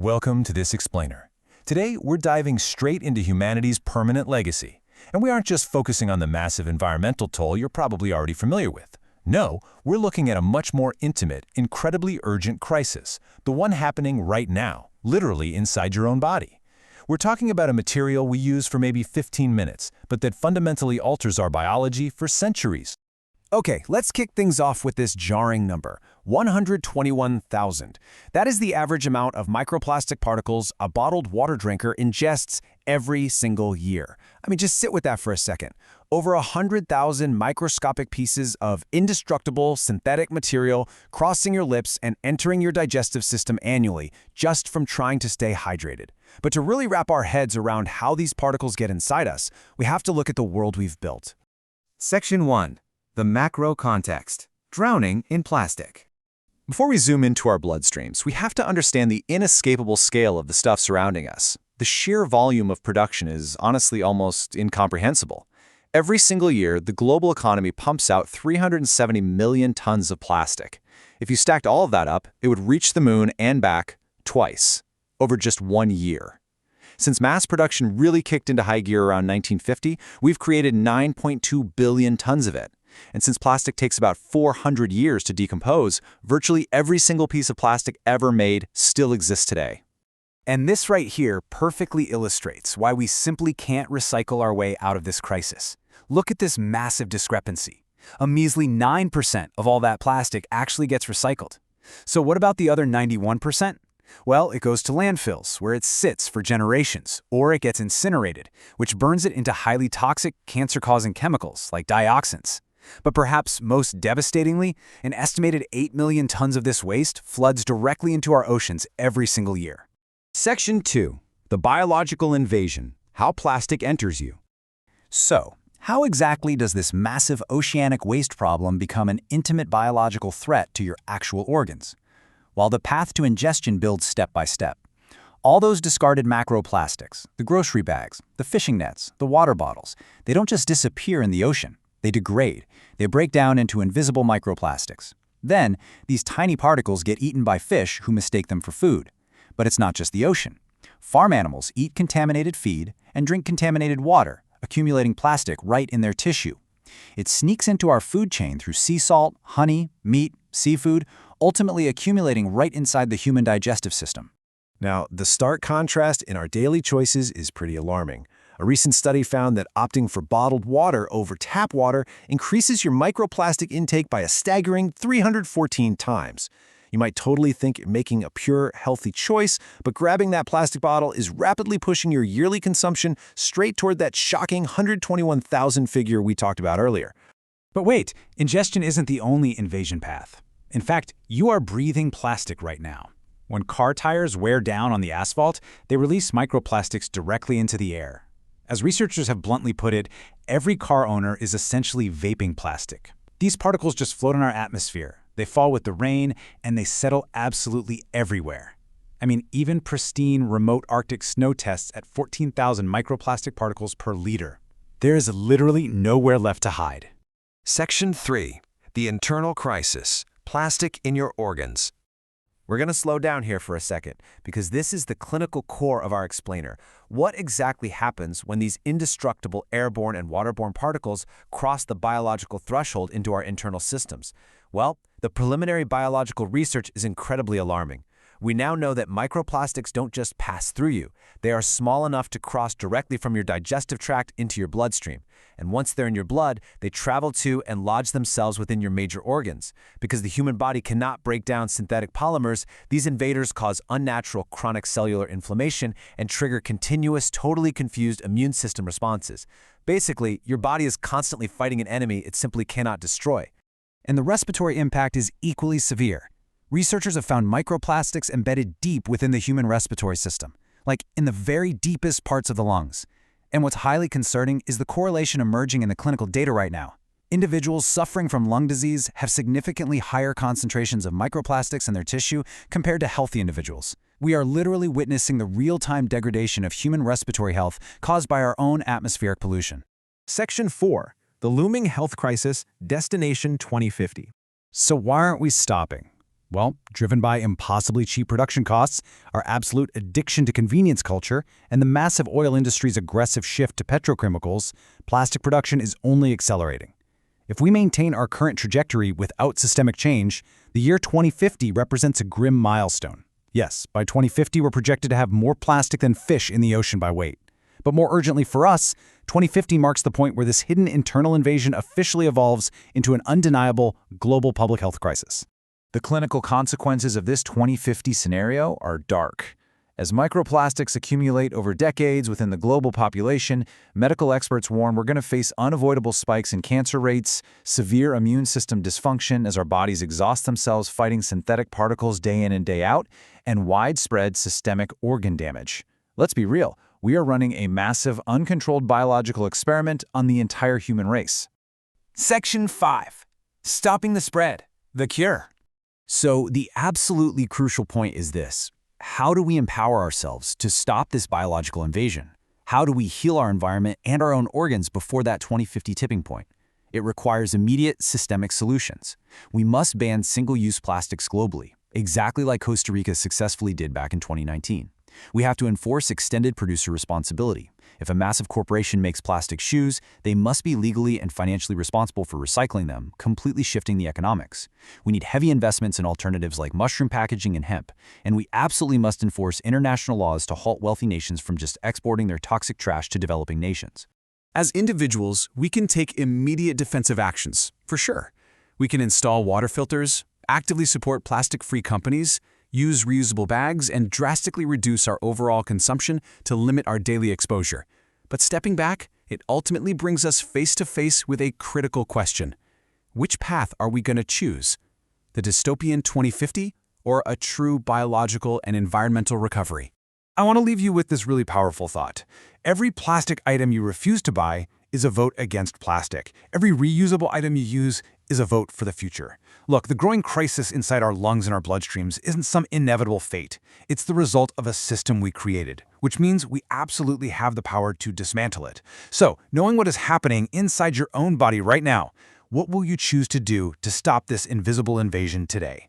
Welcome to This Explainer. Today, we're diving straight into humanity's permanent legacy. And we aren't just focusing on the massive environmental toll you're probably already familiar with. No, we're looking at a much more intimate, incredibly urgent crisis, the one happening right now, literally inside your own body. We're talking about a material we use for maybe 15 minutes, but that fundamentally alters our biology for centuries. Okay, let's kick things off with this jarring number, 121,000. That is the average amount of microplastic particles a bottled water drinker ingests every single year. I mean, just sit with that for a second. Over 100,000 microscopic pieces of indestructible synthetic material crossing your lips and entering your digestive system annually, just from trying to stay hydrated. But to really wrap our heads around how these particles get inside us, we have to look at the world we've built. Section 1. The macro context. Drowning in plastic. Before we zoom into our bloodstreams, we have to understand the inescapable scale of the stuff surrounding us. The sheer volume of production is honestly almost incomprehensible. Every single year, the global economy pumps out 370 million tons of plastic. If you stacked all of that up, it would reach the moon and back twice, over just 1 year. Since mass production really kicked into high gear around 1950, we've created 9.2 billion tons of it. And since plastic takes about 400 years to decompose, virtually every single piece of plastic ever made still exists today. And this right here perfectly illustrates why we simply can't recycle our way out of this crisis. Look at this massive discrepancy. A measly 9% of all that plastic actually gets recycled. So what about the other 91%? Well, it goes to landfills, where it sits for generations, or it gets incinerated, which burns it into highly toxic, cancer-causing chemicals like dioxins. But perhaps most devastatingly, an estimated 8 million tons of this waste floods directly into our oceans every single year. Section 2. The biological invasion. How plastic enters you. So, how exactly does this massive oceanic waste problem become an intimate biological threat to your actual organs? While the path to ingestion builds step by step. All those discarded macroplastics, the grocery bags, the fishing nets, the water bottles, they don't just disappear in the ocean. They degrade. They break down into invisible microplastics. Then, these tiny particles get eaten by fish who mistake them for food. But it's not just the ocean. Farm animals eat contaminated feed and drink contaminated water, accumulating plastic right in their tissue. It sneaks into our food chain through sea salt, honey, meat, seafood, ultimately accumulating right inside the human digestive system. Now, the stark contrast in our daily choices is pretty alarming. A recent study found that opting for bottled water over tap water increases your microplastic intake by a staggering 314 times. You might totally think you're making a pure, healthy choice, but grabbing that plastic bottle is rapidly pushing your yearly consumption straight toward that shocking 121,000 figure we talked about earlier. But wait, ingestion isn't the only invasion path. In fact, you are breathing plastic right now. When car tires wear down on the asphalt, they release microplastics directly into the air. As researchers have bluntly put it, every car owner is essentially vaping plastic. These particles just float in our atmosphere. They fall with the rain, and they settle absolutely everywhere. I mean, even pristine remote Arctic snow tests at 14,000 microplastic particles per liter. There is literally nowhere left to hide. Section 3. The internal crisis. Plastic in your organs. We're going to slow down here for a second, because this is the clinical core of our explainer. What exactly happens when these indestructible airborne and waterborne particles cross the biological threshold into our internal systems? Well, the preliminary biological research is incredibly alarming. We now know that microplastics don't just pass through you. They are small enough to cross directly from your digestive tract into your bloodstream. And once they're in your blood, they travel to and lodge themselves within your major organs. Because the human body cannot break down synthetic polymers, these invaders cause unnatural chronic cellular inflammation and trigger continuous, totally confused immune system responses. Basically, your body is constantly fighting an enemy it simply cannot destroy. And the respiratory impact is equally severe. Researchers have found microplastics embedded deep within the human respiratory system, like in the very deepest parts of the lungs. And what's highly concerning is the correlation emerging in the clinical data right now. Individuals suffering from lung disease have significantly higher concentrations of microplastics in their tissue compared to healthy individuals. We are literally witnessing the real-time degradation of human respiratory health caused by our own atmospheric pollution. Section 4. The looming health crisis, Destination 2050. So why aren't we stopping? Well, driven by impossibly cheap production costs, our absolute addiction to convenience culture, and the massive oil industry's aggressive shift to petrochemicals, plastic production is only accelerating. If we maintain our current trajectory without systemic change, the year 2050 represents a grim milestone. Yes, by 2050 we're projected to have more plastic than fish in the ocean by weight. But more urgently for us, 2050 marks the point where this hidden internal invasion officially evolves into an undeniable global public health crisis. The clinical consequences of this 2050 scenario are dark. As microplastics accumulate over decades within the global population, medical experts warn we're going to face unavoidable spikes in cancer rates, severe immune system dysfunction as our bodies exhaust themselves fighting synthetic particles day in and day out, and widespread systemic organ damage. Let's be real, we are running a massive, uncontrolled biological experiment on the entire human race. Section 5. Stopping the spread. The cure. So the absolutely crucial point is this. How do we empower ourselves to stop this biological invasion? How do we heal our environment and our own organs before that 2050 tipping point? It requires immediate systemic solutions. We must ban single-use plastics globally, exactly like Costa Rica successfully did back in 2019. We have to enforce extended producer responsibility. If a massive corporation makes plastic shoes, they must be legally and financially responsible for recycling them, completely shifting the economics. We need heavy investments in alternatives like mushroom packaging and hemp, and we absolutely must enforce international laws to halt wealthy nations from just exporting their toxic trash to developing nations. As individuals, we can take immediate defensive actions, for sure. We can install water filters, actively support plastic-free companies, use reusable bags, and drastically reduce our overall consumption to limit our daily exposure. But stepping back, it ultimately brings us face to face with a critical question. Which path are we going to choose? The dystopian 2050 or a true biological and environmental recovery? I want to leave you with this really powerful thought. Every plastic item you refuse to buy is a vote against plastic. Every reusable item you use is a vote for the future. Look, the growing crisis inside our lungs and our bloodstreams isn't some inevitable fate. It's the result of a system we created, which means we absolutely have the power to dismantle it. So, knowing what is happening inside your own body right now, what will you choose to do to stop this invisible invasion today?